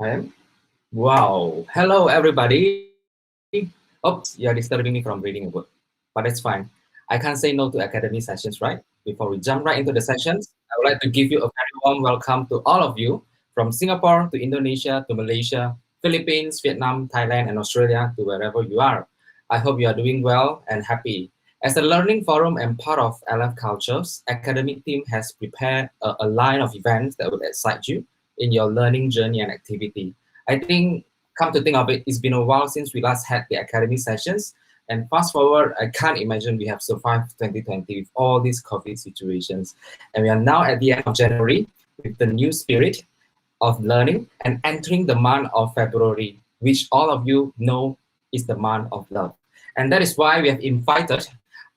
I am. Wow. Hello, everybody. Oops, you're disturbing me from reading a book. But it's fine. I can't say no to academy sessions, right? Before we jump right into the sessions, I would like to give you a very warm welcome to all of you from Singapore to Indonesia to Malaysia, Philippines, Vietnam, Thailand, and Australia to wherever you are. I hope you are doing well and happy. As a learning forum and part of Aleph Cultures, academic team has prepared a line of events that would excite you in your learning journey and activity. I think, come to think of it, it's been a while since we last had the academy sessions. And fast forward, I can't imagine we have survived 2020 with all these COVID situations. And we are now at the end of January with the new spirit of learning and entering the month of February, which all of you know is the month of love. And that is why we have invited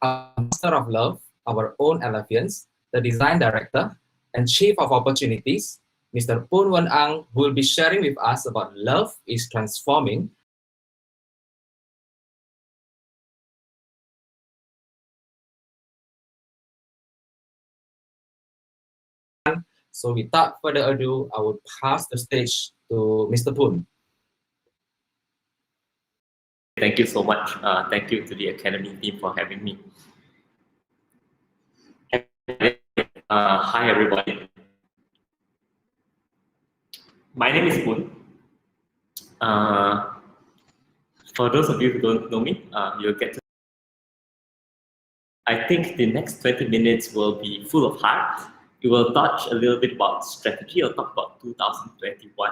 our master of love, our own Alephians, the design director and chief of opportunities, Mr. Poon Wen Ang, who will be sharing with us about love is transforming. So without further ado, I will pass the stage to Mr. Poon. Thank you so much. Thank you to the Academy team for having me. Hi, everybody. My name is Poon. For those of you who don't know me, you'll get to. I think the next 20 minutes will be full of heart. We will touch a little bit about strategy. We'll talk about 2021.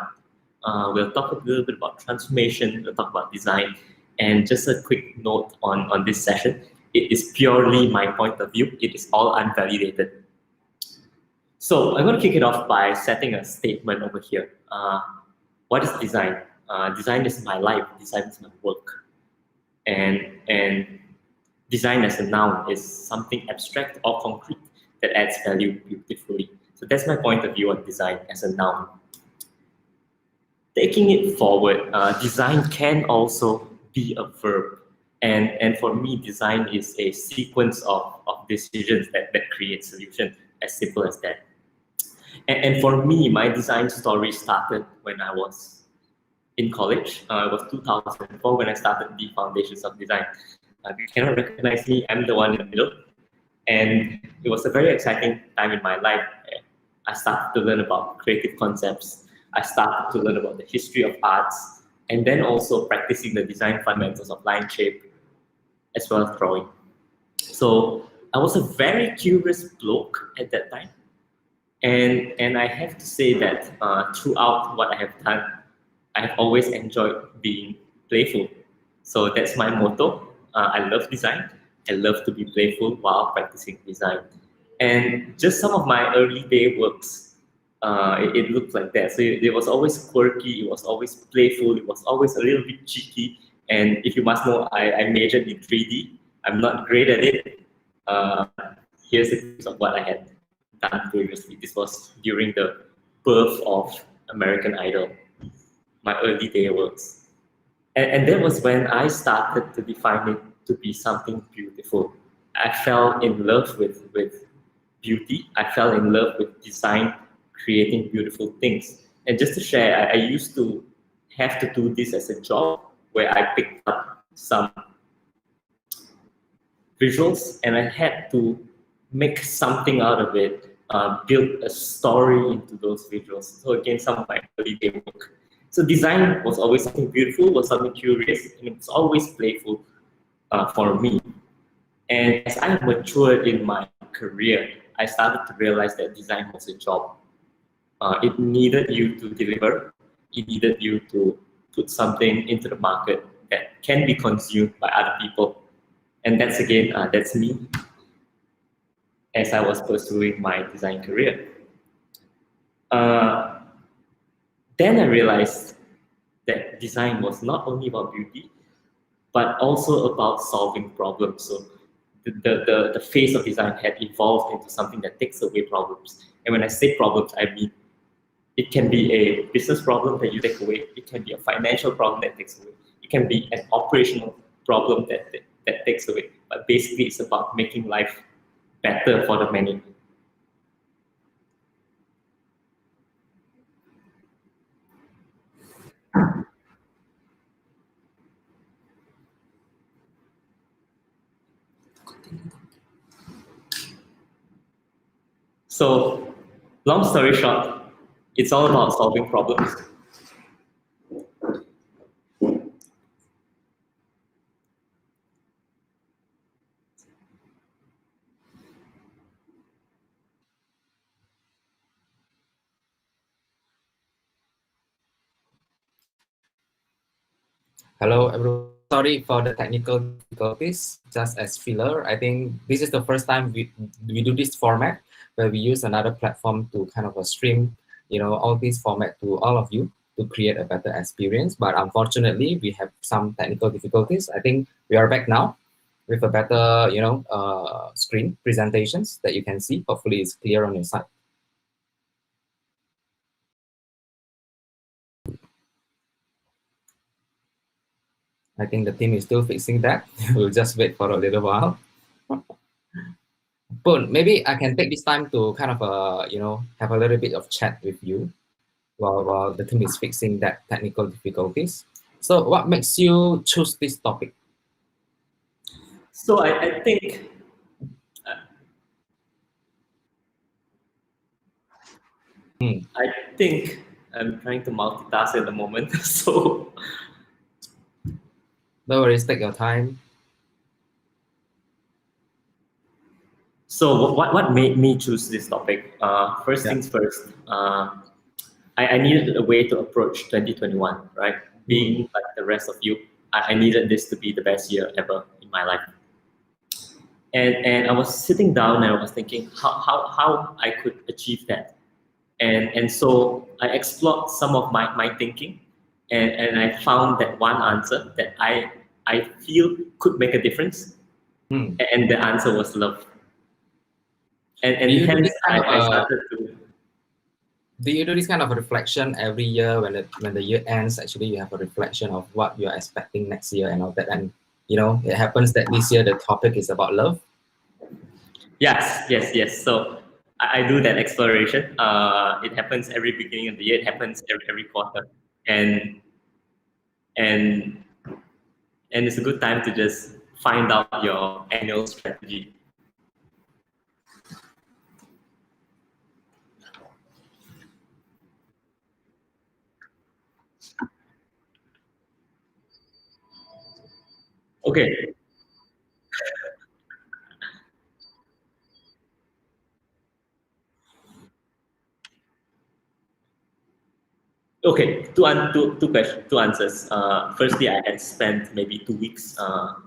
We'll talk a little bit about transformation. We'll talk about design. And just a quick note on this session. It is purely my point of view. It is all unvalidated. So I'm going to kick it off by setting a statement over here. What is design? Design is my life. Design is my work. And design as a noun is something abstract or concrete that adds value beautifully. So that's my point of view on design as a noun. Taking it forward, design can also be a verb. And for me, design is a sequence of decisions that create solutions, as simple as that. And for me, my design story started when I was in college. It was 2004 when I started the Foundations of Design. You cannot recognize me, I'm the one in the middle. And it was a very exciting time in my life. I started to learn about creative concepts. I started to learn about the history of arts, and then also practicing the design fundamentals of line shape, as well as drawing. So I was a very curious bloke at that time. And I have to say that throughout what I have done, I have always enjoyed being playful. So that's my motto. I love design. I love to be playful while practicing design. And just some of my early day works, it looked like that. So it was always quirky, it was always playful, it was always a little bit cheeky. And if you must know, I majored in 3D. I'm not great at it. Here's a glimpse of what I had done previously. This was during the birth of American Idol, my early day works. And that was when I started to define it to be something beautiful. I fell in love with beauty. I fell in love with design, creating beautiful things. And just to share, I used to have to do this as a job where I picked up some visuals and I had to make something out of it, build a story into those visuals. So again, some of my early day work. So design was always something beautiful, was something curious, and it was always playful for me. And as I matured in my career, I started to realize that design was a job. It needed you to deliver. It needed you to put something into the market that can be consumed by other people. And that's again, that's me as I was pursuing my design career. Then I realized that design was not only about beauty, but also about solving problems. So the face of design had evolved into something that takes away problems. And when I say problems, I mean it can be a business problem that you take away. It can be a financial problem that takes away. It can be an operational problem that takes away. But basically, it's about making life better for the many. So, long story short, it's all about solving problems. Hello, everyone. Sorry for the technical difficulties. Just as filler, I think this is the first time we do this format where we use another platform to kind of stream, all these format to all of you to create a better experience. But unfortunately, we have some technical difficulties. I think we are back now with a better, screen presentations that you can see. Hopefully, it's clear on your side. I think the team is still fixing that. We'll just wait for a little while. Poon, maybe I can take this time to kind of, have a little bit of chat with you while the team is fixing that technical difficulties. So what makes you choose this topic? So I think I think I'm trying to multitask at the moment. So No worries, take your time. So what made me choose this topic? First things first, I needed a way to approach 2021, right? Being like the rest of you, I needed this to be the best year ever in my life. And I was sitting down and I was thinking how I could achieve that. And so I explored some of my thinking and I found that one answer that I feel could make a difference. And the answer was love. And hence I started to. Do you do this kind of a reflection every year when the year ends? Actually, you have a reflection of what you're expecting next year and all that. And it happens that this year the topic is about love. Yes. So I do that exploration. It happens every beginning of the year. It happens every quarter, and it's a good time to just find out your annual strategy. Okay. Okay, two answers. Firstly, I had spent maybe 2 weeks on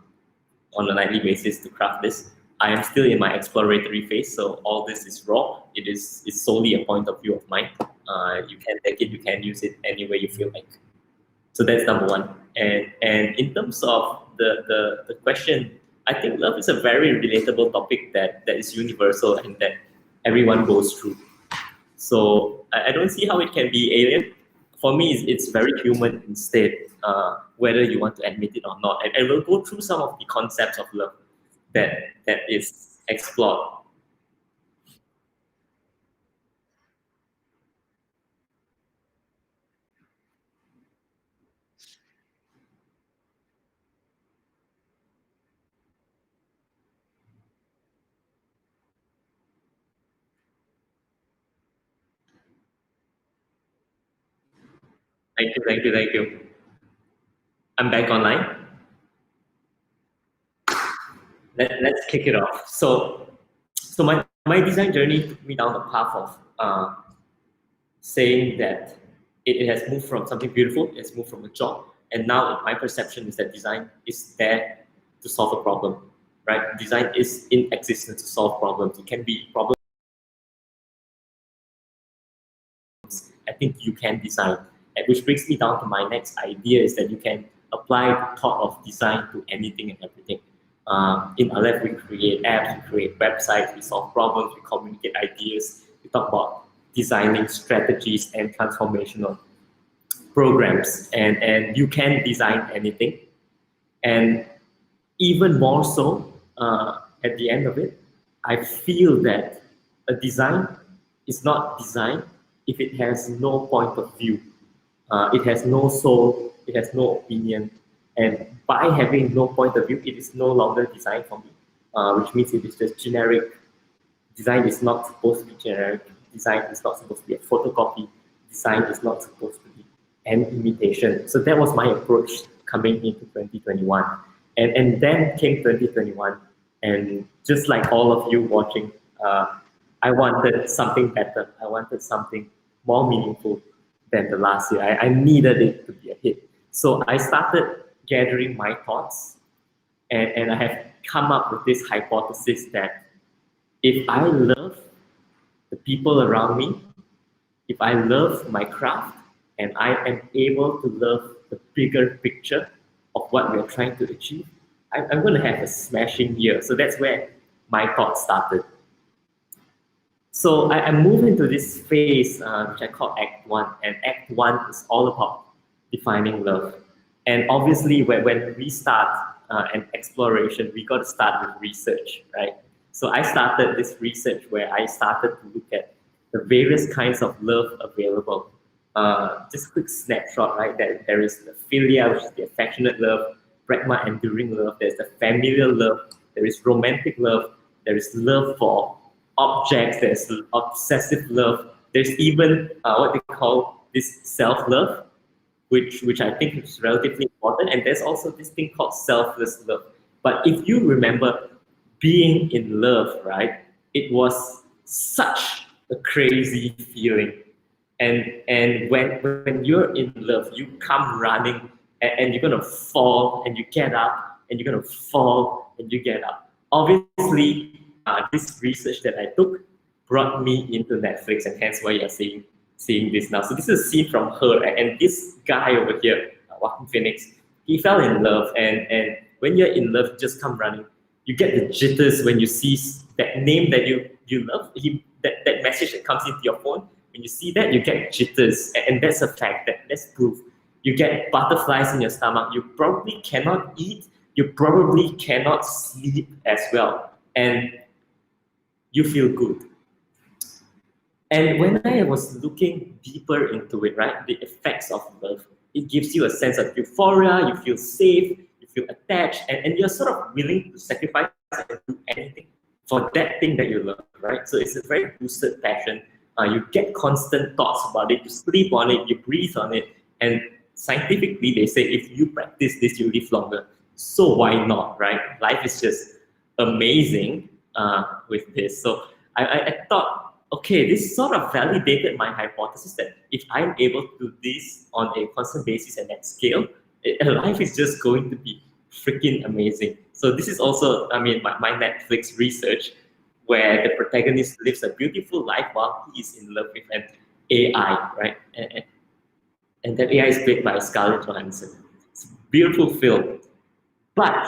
a nightly basis to craft this. I am still in my exploratory phase, so all this is raw. It's solely a point of view of mine. You can take it, you can use it any way you feel like. So that's number one. And in terms of the question, I think love is a very relatable topic that is universal and that everyone goes through. So I don't see how it can be alien. For me, it's very human instead, whether you want to admit it or not. And we'll go through some of the concepts of love that is explored. Thank you. I'm back online. Let's kick it off. So my design journey took me down the path of saying that it has moved from something beautiful, it's moved from a job, and now my perception is that design is there to solve a problem, right? Design is in existence to solve problems. It can be problems. I think you can design, and which brings me down to my next idea is that you can apply the thought of design to anything and everything. In Aleph, we create apps, we create websites, we solve problems, we communicate ideas, we talk about designing strategies and transformational programs, and you can design anything. And even more so, at the end of it, I feel that a design is not design if it has no point of view. It has no soul, it has no opinion, and by having no point of view, it is no longer design for me, which means it is just generic Design is not supposed to be generic. Design is not supposed to be a photocopy. Design is not supposed to be an imitation. So that was my approach coming into 2021. And then came 2021. And just like all of you watching, I wanted something better. I wanted something more meaningful than the last year. I needed it to be a hit. So I started gathering my thoughts, and I have come up with this hypothesis that if I love the people around me, if I love my craft, and I am able to love the bigger picture of what we're trying to achieve, I'm going to have a smashing year. So that's where my thoughts started. So I moved into this phase, which I call Act 1. And Act 1 is all about defining love. And obviously, when we start an exploration, we got to start with research, right? So I started this research where I started to look at the various kinds of love available. Just a quick snapshot, right? That there is the philia, which is the affectionate love, pragma, enduring love. There's the familial love. There is romantic love. There is love for objects. There's obsessive love. There's even what they call this self-love, which I think is relatively important. And there's also this thing called selfless love. But if you remember being in love, right, it was such a crazy feeling. And when you're in love, you come running and you're gonna fall and you get up and you're gonna fall and you get up. Obviously, this research that I took brought me into Netflix, and hence why you're seeing this now. So this is a scene from Her, and this guy over here, Joaquin Phoenix, he fell in love, and when you're in love, you just come running. You get the jitters when you see that name that you love, that message that comes into your phone. When you see that, you get jitters, and that's a fact. That's proof. You get butterflies in your stomach. You probably cannot eat. You probably cannot sleep as well, and you feel good. And when I was looking deeper into it, right, the effects of love, it gives you a sense of euphoria. You feel safe. You feel attached, and you're sort of willing to sacrifice and do anything for that thing that you love, right? So it's a very boosted passion. You get constant thoughts about it. You sleep on it. You breathe on it. And scientifically, they say if you practice this, you live longer. So why not, right? Life is just amazing with this. So I thought, okay, this sort of validated my hypothesis that if I'm able to do this on a constant basis and at scale, life is just going to be freaking amazing. So this is also, I mean, my Netflix research, where the protagonist lives a beautiful life while he is in love with an AI, right? And that AI is played by Scarlett Johansson. It's a beautiful film. But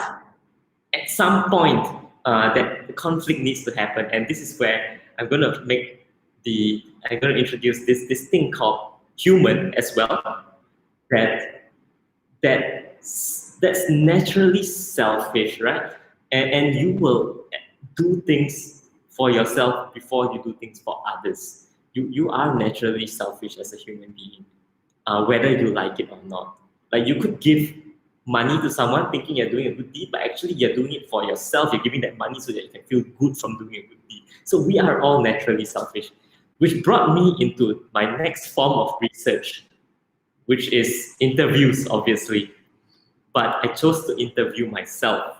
at some point, that the conflict needs to happen, and this is where I'm going to introduce this thing called human as well, that's naturally selfish, right? And you will do things for yourself before you do things for others. You are naturally selfish as a human being, whether you like it or not. Like you could give money to someone thinking you're doing a good deed, but actually you're doing it for yourself. You're giving that money so that you can feel good from doing a good deed. So we are all naturally selfish, which brought me into my next form of research, which is interviews, obviously. But I chose to interview myself.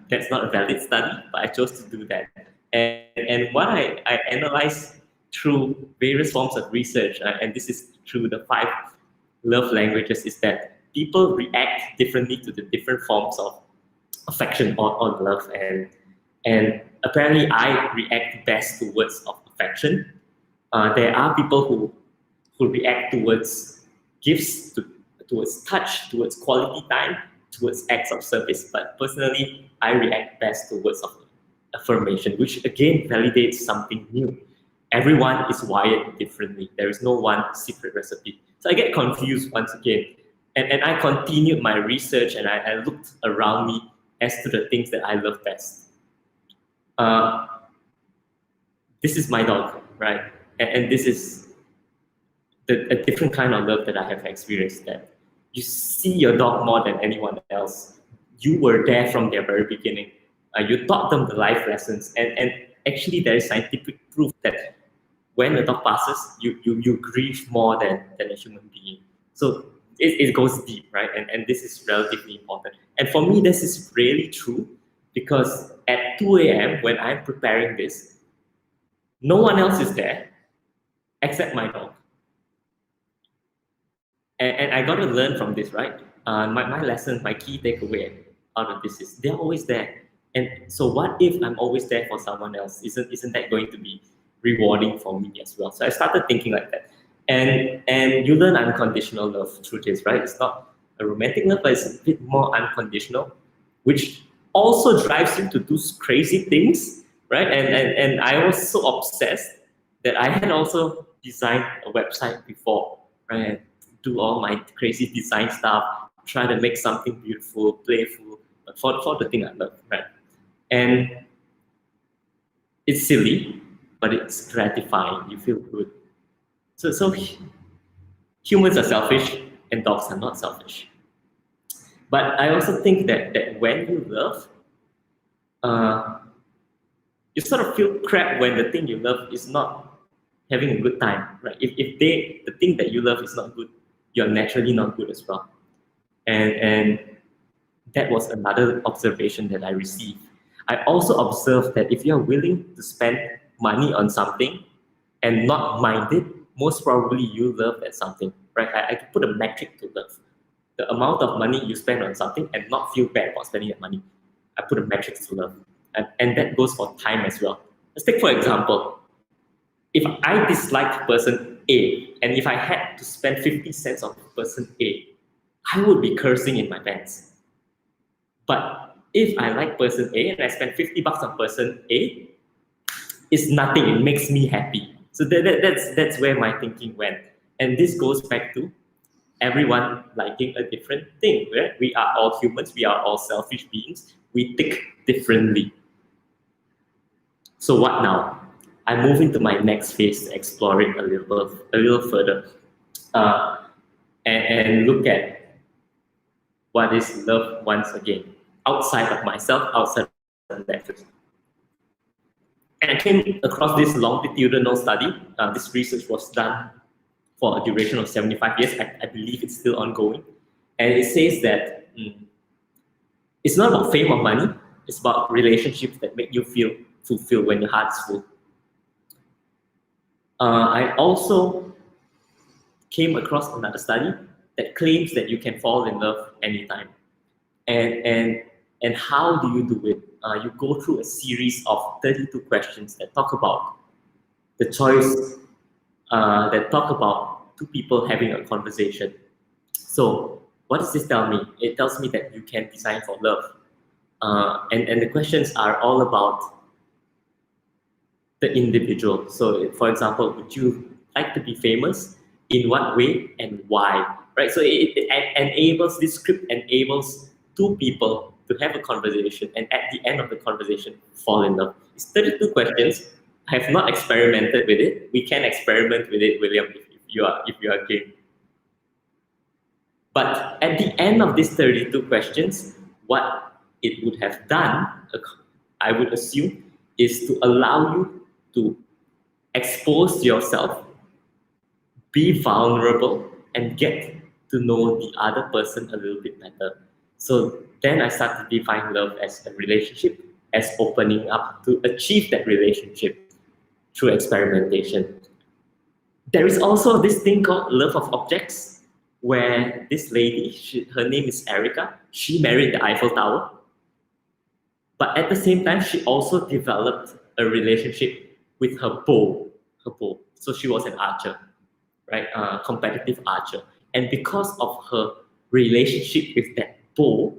That's not a valid study, but I chose to do that. And what I analyzed through various forms of research, and this is through the 5 love languages, is that people react differently to the different forms of affection or love. And apparently I react best towards of affection. There are people who react towards gifts, towards touch, towards quality time, towards acts of service. But personally, I react best towards of affirmation, which again validates something new. Everyone is wired differently. There is no one secret recipe. So I get confused once again. And I continued my research, and I looked around me as to the things that I love best. This is my dog, right? And this is a different kind of love that I have experienced, that you see your dog more than anyone else. You were there from their very beginning. You taught them the life lessons, and actually there is scientific proof that when a dog passes, you grieve more than a human being. So it goes deep, right? And this is relatively important. And for me, this is really true because at 2 a.m. when I'm preparing this, no one else is there except my dog. And I got to learn from this, right? My lesson, my key takeaway out of this is they're always there. And so what if I'm always there for someone else? Isn't that going to be rewarding for me as well? So I started thinking like that. And you learn unconditional love through this, right? It's not a romantic love, but it's a bit more unconditional, which also drives you to do crazy things, right? And I was so obsessed that I had also designed a website before, right? Do all my crazy design stuff, try to make something beautiful, playful, for the thing I love, right? And it's silly, but it's gratifying. You feel good. So humans are selfish and dogs are not selfish. But I also think that when you love, you sort of feel crap when the thing you love is not having a good time, right? If the thing that you love is not good, you're naturally not good as well. And that was another observation that I received. I also observed that if you're willing to spend money on something and not mind it, most probably you love that something, right? I could put a metric to love. The amount of money you spend on something and not feel bad about spending that money. I put a metric to love. And that goes for time as well. Let's take for example, if I dislike person A, and if I had to spend 50 cents on person A, I would be cursing in my pants. But if I like person A and I spend 50 bucks on person A, it's nothing. It makes me happy. So that's where my thinking went. And this goes back to everyone liking a different thing. Right? We are all humans. We are all selfish beings. We think differently. So what now? I move into my next phase to explore it a little further, and look at what is love once again, outside of myself, outside of that. And I came across this longitudinal study. This research was done for a duration of 75 years. I believe it's still ongoing. And it says that it's not about fame or money. It's about relationships that make you feel fulfilled when your heart's full. I also came across another study that claims that you can fall in love anytime. And how do you do it? You go through a series of 32 questions that talk about the choice, that talk about two people having a conversation. So what does this tell me? It tells me that you can design for love. And the questions are all about the individual. So for example, would you like to be famous? In what way and why? Right? So it enables, this script enables two people to have a conversation and at the end of the conversation fall in love. It's 32 questions. I have not experimented with it. We can experiment with it, William, if you are game. But at the end of these 32 questions, what it would have done, I would assume, is to allow you to expose yourself, be vulnerable, and get to know the other person a little bit better. So then I started to define love as a relationship, as opening up to achieve that relationship through experimentation. There is also this thing called love of objects, where this lady, her name is Erica, she married the Eiffel Tower. But at the same time, she also developed a relationship with her bow. So she was an archer, right? Competitive archer. And because of her relationship with that bow,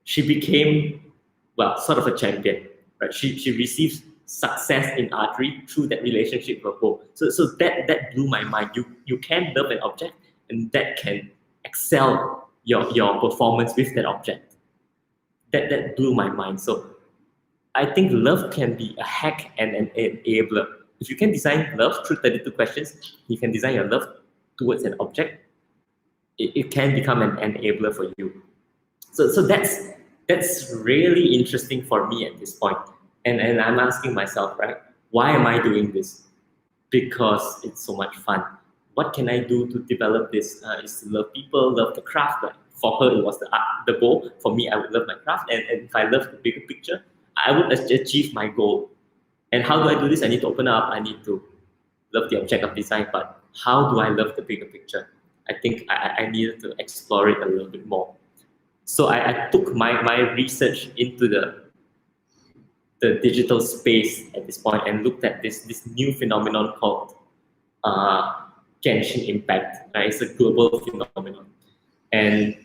she became, well, sort of a champion, right? She received success in archery through that relationship with her bow. So that blew my mind. You can love an object, and that can excel your performance with that object. That blew my mind. So I think love can be a hack and an enabler. If you can design love through 32 questions, you can design your love towards an object. It can become an enabler for you. So that's That's really interesting for me at this point. And I'm asking myself, right, why am I doing this? Because it's so much fun. What can I do to develop this? Is to love people, love the craft. Like for her, it was the goal. For me, I would love my craft. And if I love the bigger picture, I would achieve my goal. And how do I do this? I need to open up. I need to love the object of design. But how do I love the bigger picture? I think I needed to explore it a little bit more. So I took my research into the digital space at this point and looked at this new phenomenon called uh, Genshin Impact. Right? It's a global phenomenon. And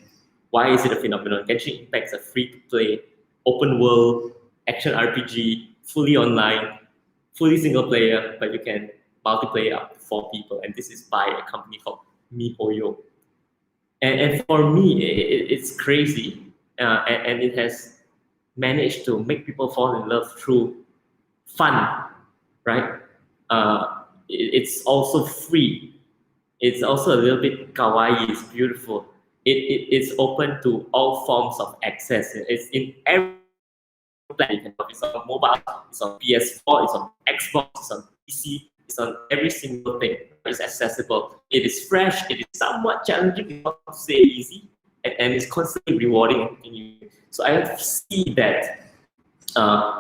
why is it a phenomenon? Genshin Impact is a free-to-play, open world, action RPG, fully online, fully single player, but you can multiplayer up to 4 people. And this is by a company called MiHoYo. And for me, it's crazy. And it has managed to make people fall in love through fun, right? It's also free. It's also a little bit kawaii. It's beautiful. It's open to all forms of access. It's in every platform. It's on mobile. It's on PS4. It's on Xbox. It's on PC. It's on every single thing. It's accessible. It is fresh. It is somewhat challenging. It's not to say easy, and it's constantly rewarding and continuing. So I see that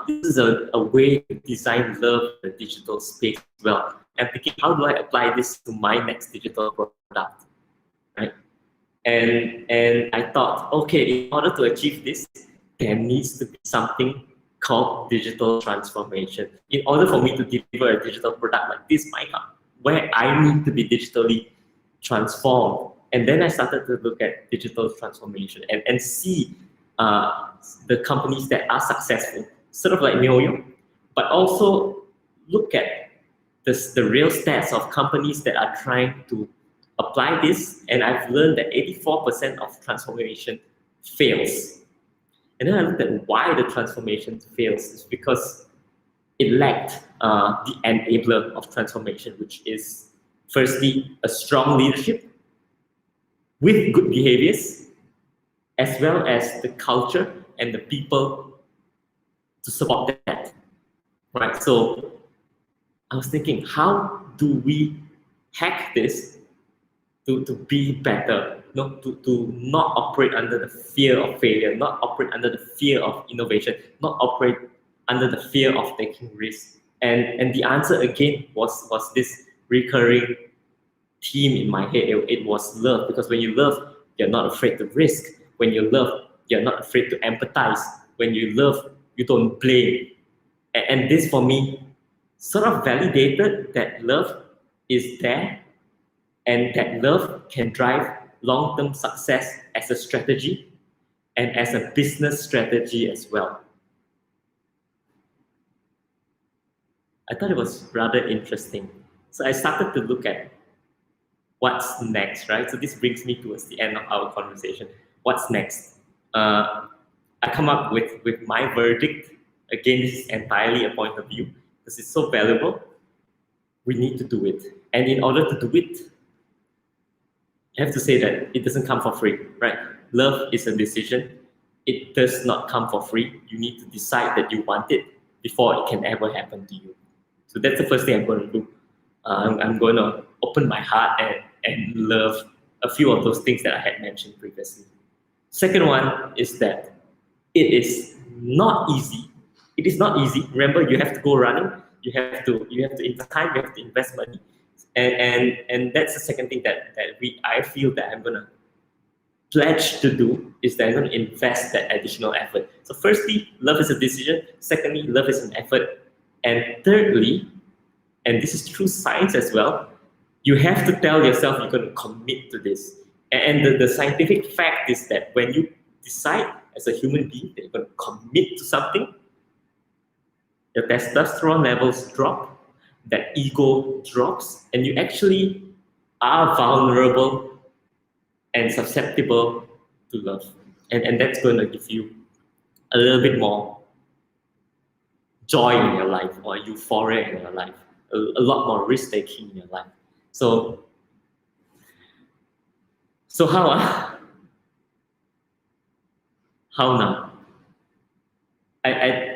this is a way to design love the digital space as well. I'm thinking, how do I apply this to my next digital product, right? And I thought, okay, in order to achieve this, there needs to be something called digital transformation. In order for me to deliver a digital product like this, where I need to be digitally transformed. And then I started to look at digital transformation and see the companies that are successful, sort of like MiHoYo, but also look at the real stats of companies that are trying to apply this. And I've learned that 84% of transformation fails. And then I looked at why the transformation fails. It's because it lacked the enabler of transformation, which is firstly a strong leadership with good behaviors, as well as the culture and the people to support that, right? So I was thinking, how do we hack this to be better, to not operate under the fear of failure, not operate under the fear of innovation, not operate under the fear of taking risks. And the answer again was this recurring theme in my head. It was love, because when you love, you're not afraid to risk. When you love, you're not afraid to empathize. When you love, you don't blame. And this for me sort of validated that love is there, and that love can drive long-term success as a strategy and as a business strategy as well. I thought it was rather interesting. So I started to look at what's next, right? So this brings me towards the end of our conversation. What's next? I come up with my verdict. Again, this is entirely a point of view because it's so valuable. We need to do it. And in order to do it, you have to say that it doesn't come for free, right? Love is a decision. It does not come for free. You need to decide that you want it before it can ever happen to you. So that's the first thing I'm going to do. I'm going to open my heart and love a few of those things that I had mentioned previously. Second one is that it is not easy. It is not easy. Remember, you have to go running. You have to invest time. You have to invest money, and that's the second thing that I feel that I'm gonna pledge to do, is that I'm gonna invest that additional effort. So firstly, love is a decision. Secondly, love is an effort, and thirdly, and this is true science as well, you have to tell yourself you're going to commit to this. And the scientific fact is that when you decide as a human being that you're going to commit to something, your testosterone levels drop, that ego drops, and you actually are vulnerable and susceptible to love. And that's going to give you a little bit more joy in your life, or euphoria in your life, a lot more risk-taking in your life. So how now?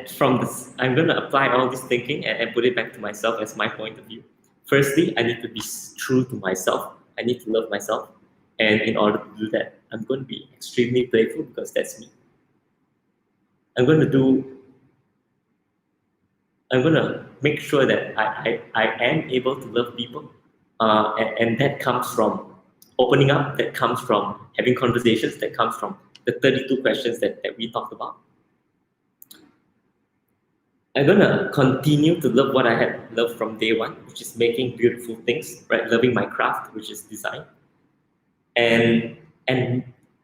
from this, I'm going to apply all this thinking and put it back to myself as my point of view. Firstly, I need to be true to myself. I need to love myself. And in order to do that, I'm going to be extremely playful because that's me. I'm going to do, I'm going to make sure that I am able to love people. And that comes from opening up, that comes from having conversations, that comes from the 32 questions that we talked about. I'm gonna continue to love what I had loved from day one, which is making beautiful things, right? Loving my craft, which is design, and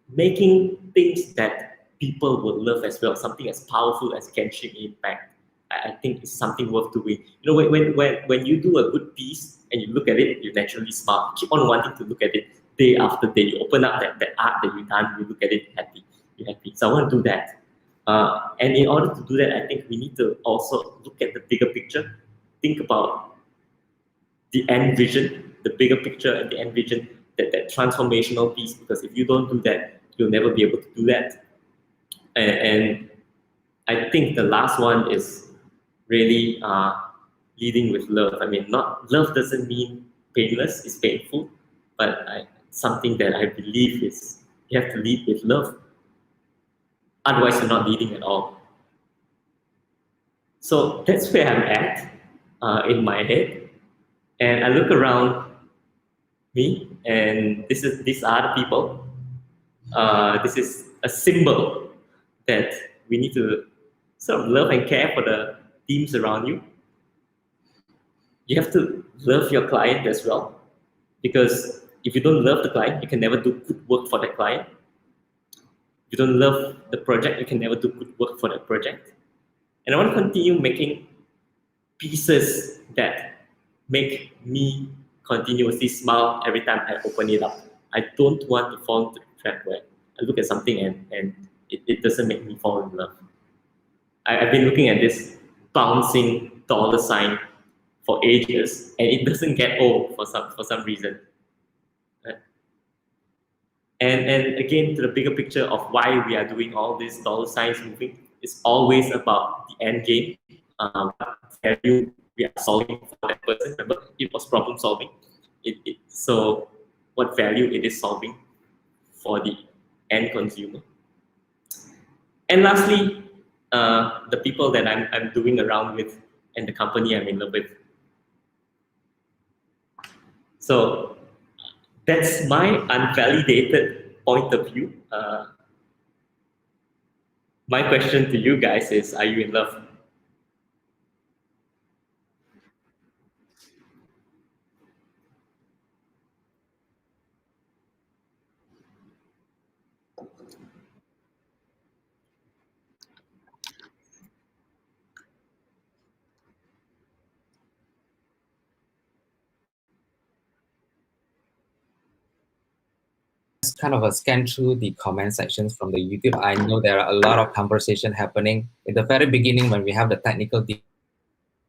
making things that people will love as well. Something as powerful as Genshin Impact, I think is something worth doing. You know, when you do a good piece and you look at it, you naturally smile. You keep on wanting to look at it day after day. You open up that art that you've done, you look at it happy. You're happy. So I want to do that. And in order to do that, I think we need to also look at the bigger picture. Think about the end vision, the bigger picture and the end vision, that transformational piece. Because if you don't do that, you'll never be able to do that. And I think the last one is really leading with love. I mean, not love doesn't mean painless; it's painful, but something that I believe is you have to lead with love. Otherwise, you're not leading at all. So that's where I'm at in my head, and I look around me, and these are the people. This is a symbol that we need to sort of love and care for the teams around you. You have to love your client as well, because if you don't love the client, you can never do good work for that client. If you don't love the project, you can never do good work for that project. And I want to continue making pieces that make me continuously smile every time I open it up. I don't want to fall into the trap where I look at something and it doesn't make me fall in love. I've been looking at this bouncing dollar sign for ages, and it doesn't get old for some reason. Right? And again, to the bigger picture of why we are doing all these dollar signs moving, it's always about the end game. What value we are solving for that person. Remember, it was problem solving. So what value it is solving for the end consumer. And lastly, the people that I'm doing around with and the company I'm in love with. So that's my unvalidated point of view. My question to you guys is, are you in love? Kind of a scan through the comment sections from the YouTube. I know there are a lot of conversation happening in the very beginning when we have the technical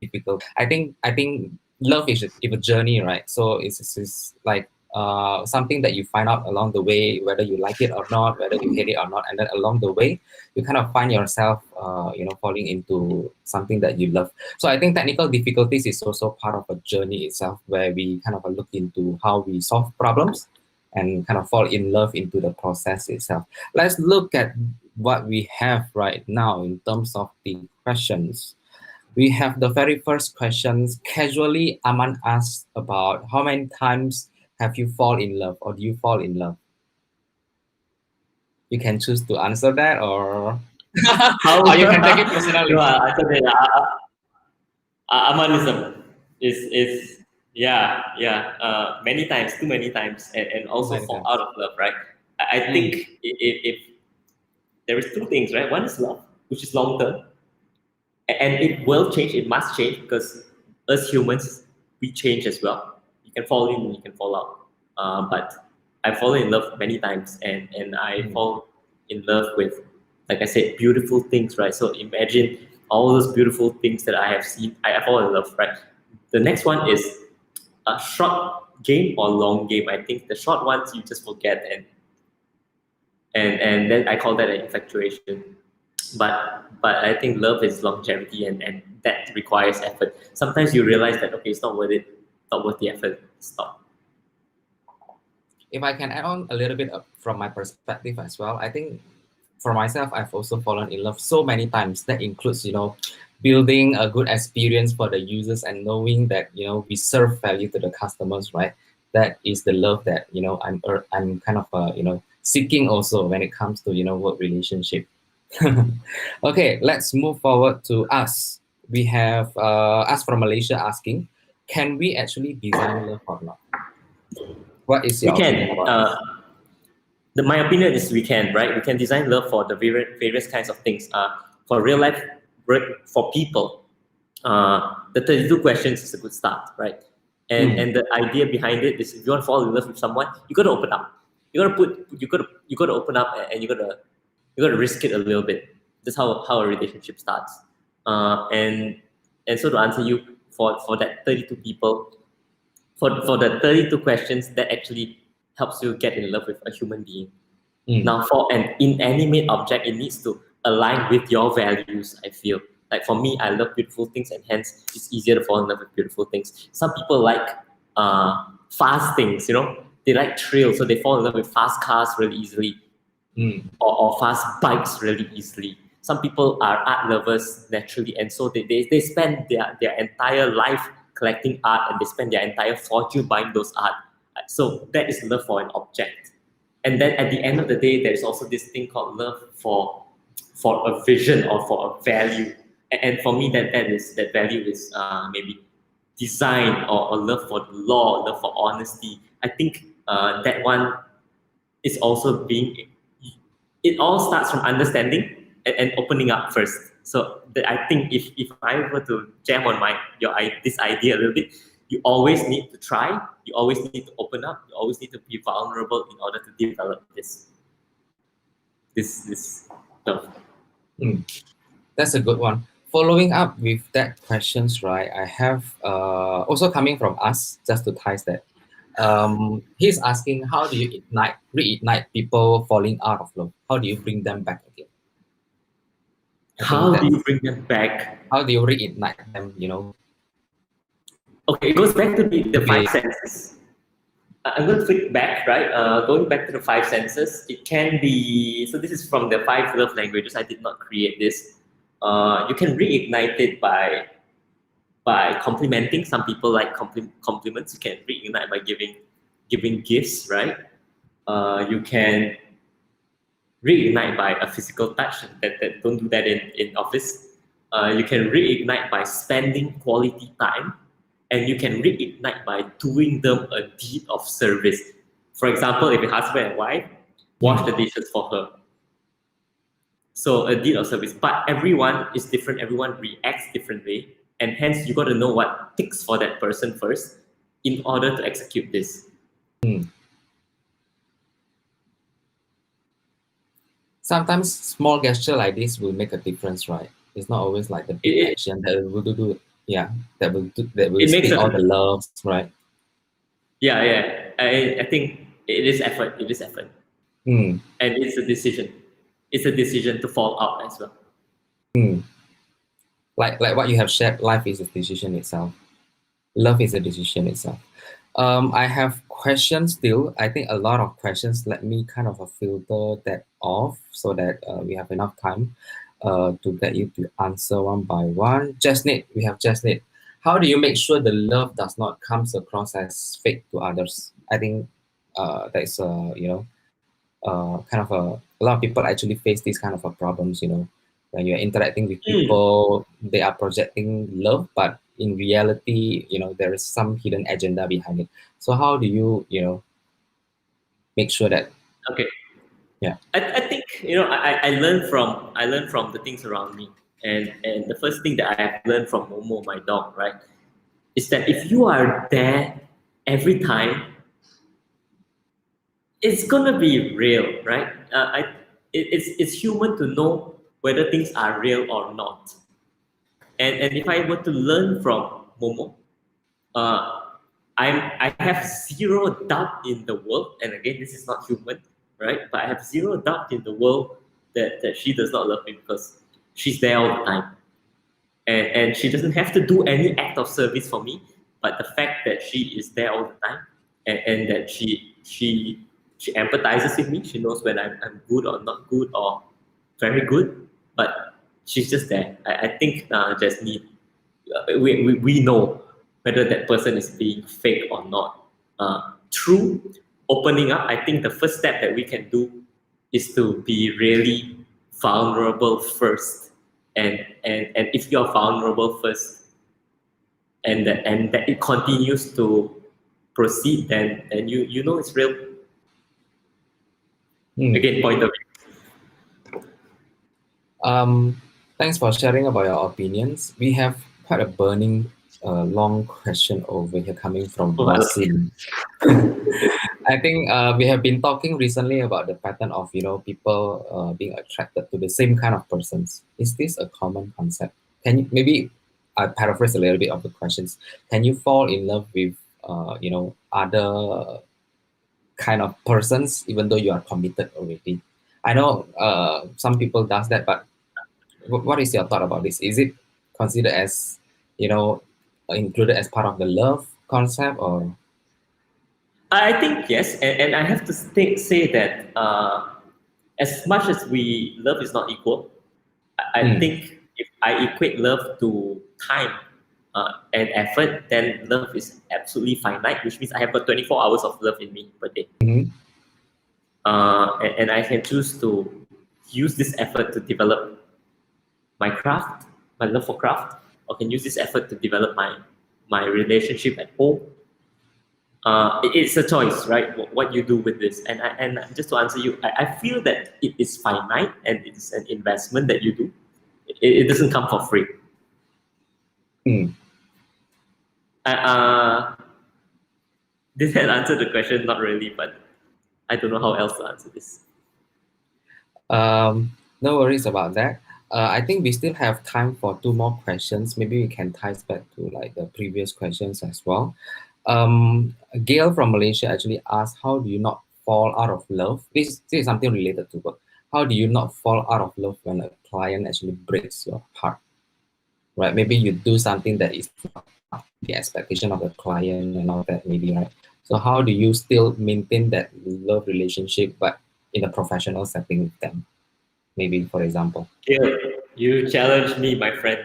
difficulty. I think love is a journey, right? So it's like something that you find out along the way, whether you like it or not, whether you hate it or not, and then along the way, you kind of find yourself, falling into something that you love. So I think technical difficulties is also part of a journey itself, where we kind of look into how we solve problems and kind of fall in love into the process itself. Let's look at what we have right now in terms of the questions. We have the very first questions. Casually, Aman asked about how many times have you fall in love, or do you fall in love? You can choose to answer that, or or you can take it personally. No, I thought that Amanism is yeah many times, too many times, and also Many fall times. out of love, right? I think if there is two things, right? One is love, which is long term, and it will change. It must change because us humans, we change as well. You can fall in, you can fall out. But I've fallen in love many times, and I fall in love with, like I said, beautiful things, right? So imagine all those beautiful things that I have seen. I fall in love, right? The next one is a short game or long game. I think the short ones you just forget, and then I call that an infatuation. but I think love is longevity, and that requires effort. Sometimes you realize that okay, it's not worth it, not worth the effort. Stop. If I can add on a little bit from my perspective as well, I think for myself, I've also fallen in love so many times. That includes, building a good experience for the users and knowing that, we serve value to the customers, right? That is the love that, I'm kind of, seeking also when it comes to, work relationship. Okay, let's move forward to us. We have us from Malaysia asking, can we actually design love or not? What is We your opinion can. about this? My opinion is we can, right? We can design love for the various kinds of things. For real life work, for people, the 32 questions is a good start, right? And the idea behind it is if you want to fall in love with someone, you got to open up. You got to open up, and you got to risk it a little bit. That's how a relationship starts. And so to answer you, for that 32 people, for the 32 questions, that actually helps you get in love with a human being. Now, for an inanimate object, it needs to align with your values, I feel. Like for me, I love beautiful things, and hence it's easier to fall in love with beautiful things. Some people like fast things, they like thrill, so they fall in love with fast cars really easily, or fast bikes really easily. Some people are art lovers naturally, and so they spend their entire life collecting art, and they spend their entire fortune buying those art. So that is love for an object. And then at the end of the day, there's also this thing called love for a vision or for a value. And for me, that value is maybe design, or love for the law, love for honesty. I think that one is also being. It all starts from understanding and opening up first. So I think if I were to jam on this idea a little bit, you always need to try, you always need to open up, you always need to be vulnerable in order to develop this stuff. That's a good one. Following up with that questions, right? I have also coming from us, just to tie that. He's asking, how do you reignite people falling out of love? How do you bring them back again? How do you bring them back? How do you reignite them? Okay, it goes back to the five senses. I'm going to flip back, right? Going back to the five senses, it can be, so this is from the five love languages. I did not create this. You can reignite it by complimenting. Some people like compliments. You can reignite by giving gifts, right? You can reignite by a physical touch. That don't do that in office. You can reignite by spending quality time, and you can reignite by doing them a deed of service. For example, if a husband and wife wash the dishes for her, so a deed of service. But everyone is different. Everyone reacts differently, and hence you got to know what ticks for that person first in order to execute this. Sometimes small gesture like this will make a difference, right? It's not always like the big action that will do. Yeah, that will speak all the loves, right? Yeah. I think it is effort. It is effort, and it's a decision. It's a decision to fall out as well. Like what you have shared, life is a decision itself. Love is a decision itself. I have questions still. I think a lot of questions. Let me kind of filter that off so that we have enough time to get you to answer one by one. Jasnit, we have Jasnit. How do you make sure the love does not comes across as fake to others? I think that is kind of a lot of people actually face these kind of problems. When you're interacting with people, they are projecting love, but in reality, there is some hidden agenda behind it. So how do you, make sure that? Okay. Yeah. I think I learned from the things around me, and the first thing that I have learned from Momo, my dog, right, is that if you are there every time, it's gonna be real, right? It's human to know whether things are real or not. And if I were to learn from Momo, I have zero doubt in the world, and again, this is not human, right? But I have zero doubt in the world that she does not love me, because she's there all the time. And she doesn't have to do any act of service for me, but the fact that she is there all the time, and that she empathizes with me, she knows when I'm good or not good or very good, but she's just there. I think just need we know whether that person is being fake or not. Through opening up, I think the first step that we can do is to be really vulnerable first. And if you're vulnerable first, and that it continues to proceed, then you know it's real. Again, point of view. Thanks for sharing about your opinions. We have quite a burning, long question over here coming from Oh, I like Wasim. I think we have been talking recently about the pattern of people being attracted to the same kind of persons. Is this a common concept? Can you maybe I paraphrase a little bit of the questions? Can you fall in love with other kind of persons even though you are committed already? I know some people does that, but what is your thought about this? Is it considered as included as part of the love concept or? I think yes, and I have to say that as much as love is not equal, I think if I equate love to time and effort, then love is absolutely finite, which means I have got 24 hours of love in me per day. Mhm. And I can choose to use this effort to develop my craft, my love for craft, or can use this effort to develop my relationship at home. It's a choice, right? What you do with this, and just to answer you, I feel that it is finite and it's an investment that you do. It doesn't come for free. Mm. Uh, did that answer the question? Not really, but I don't know how else to answer this. No worries about that. I think we still have time for two more questions. Maybe we can tie back to like the previous questions as well. Gail from Malaysia actually asked, how do you not fall out of love? This is something related to work. How do you not fall out of love when a client actually breaks your heart? Right? Maybe you do something that is not the expectation of the client and all that, maybe, right? So how do you still maintain that love relationship, but in a professional setting with them? Maybe, for example. Gil, you challenge me, my friend.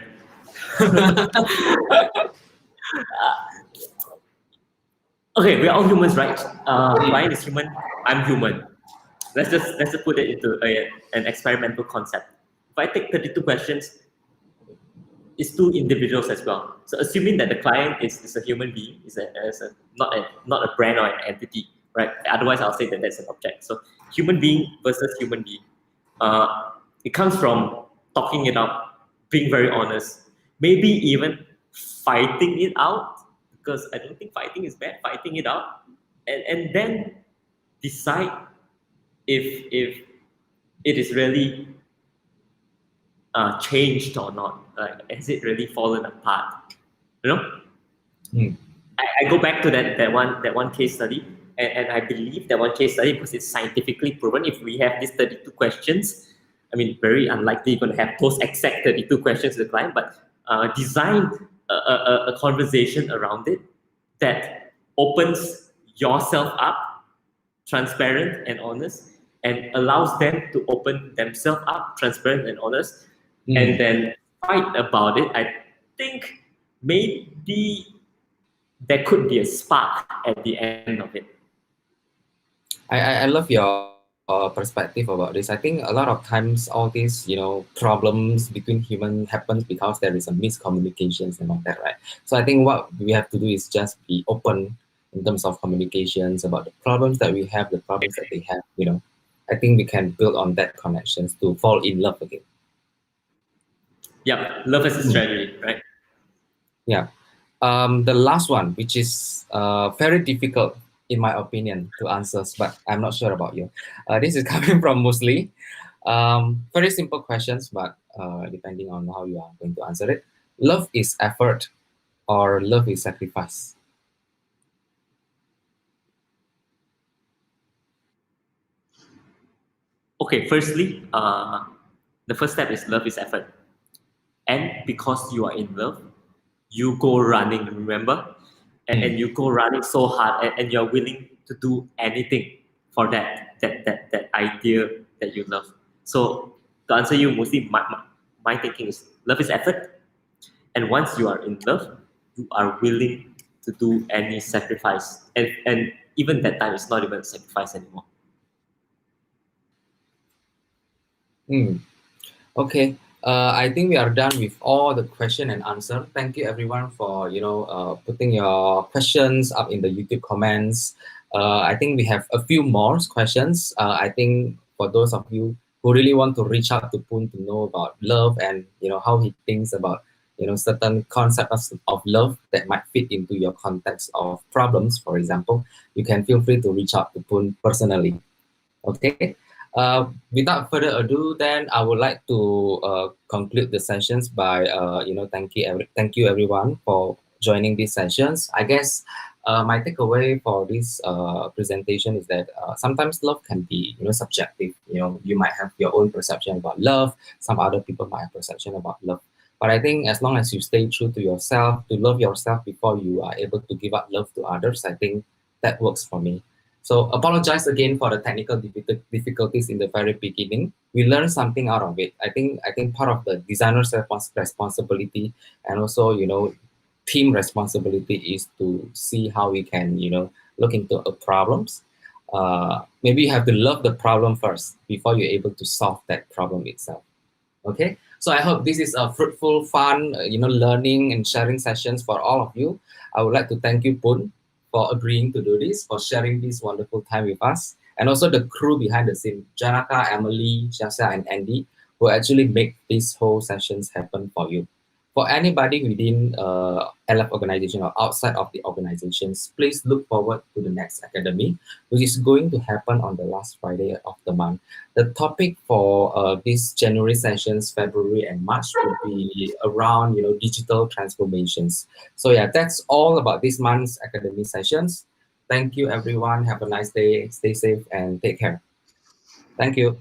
Okay, we're all humans, right? Ryan is human. I'm human. Let's just put it into an experimental concept. If I take 32 questions, it's two individuals as well. So assuming that the client is a human being, not a brand or an entity, right? Otherwise, I'll say that that's an object. So human being versus human being. It comes from talking it out, being very honest, maybe even fighting it out, because I don't think fighting is bad. Fighting it out, and then decide if it is really changed or not. Like, has it really fallen apart? You know, Mm. I go back to that one case study, and I believe that one case study because it's scientifically proven. If we have these 32 questions, I mean, very unlikely you're going to have those exact 32 questions to the client, but design a conversation around it that opens yourself up, transparent and honest, and allows them to open themselves up, transparent and honest, and then fight about it. I think maybe there could be a spark at the end of it. I love your perspective about this. I think a lot of times all these problems between human happens because there is a miscommunications and all that, right? So I think what we have to do is just be open in terms of communications about the problems that we have, the problems that they have. I think we can build on that connections to fall in love again. Yeah, love as a strategy, right? Yeah. The last one, which is very difficult in my opinion to answer, but I'm not sure about you. This is coming from Musli. Very simple questions, but depending on how you are going to answer it. Love is effort or love is sacrifice? Okay, firstly, the first step is love is effort. And because you are in love, you go running, remember? And you go running so hard, and you're willing to do anything for that idea that you love. So to answer you, mostly my thinking is love is effort. And once you are in love, you are willing to do any sacrifice. And even that time, it's not even a sacrifice anymore. Okay. I think we are done with all the question and answer. Thank you everyone for putting your questions up in the YouTube comments. I think we have a few more questions. I think for those of you who really want to reach out to Poon to know about love and how he thinks about certain concepts of love that might fit into your context of problems, for example, you can feel free to reach out to Poon personally. Okay. Without further ado, then I would like to conclude the sessions by thank you everyone for joining these sessions. I guess my takeaway for this presentation is that sometimes love can be subjective. You might have your own perception about love. Some other people might have perception about love. But I think as long as you stay true to yourself, to love yourself before you are able to give up love to others, I think that works for me. So apologize again for the technical difficulties in the very beginning. We learned something out of it. I think part of the designer's responsibility and also team responsibility is to see how we can look into problems. Maybe you have to love the problem first before you're able to solve that problem itself. Okay, so I hope this is a fruitful, fun, learning and sharing sessions for all of you. I would like to thank you, Poon, for agreeing to do this, for sharing this wonderful time with us, and also the crew behind the scene, Janaka, Emily, Shasha, and Andy, who actually make these whole sessions happen for you. For anybody within Aleph organization or outside of the organizations, please look forward to the next academy, which is going to happen on the last Friday of the month. The topic for these January sessions, February and March, will be around digital transformations. So yeah, that's all about this month's academy sessions. Thank you everyone. Have a nice day. Stay safe and take care. Thank you.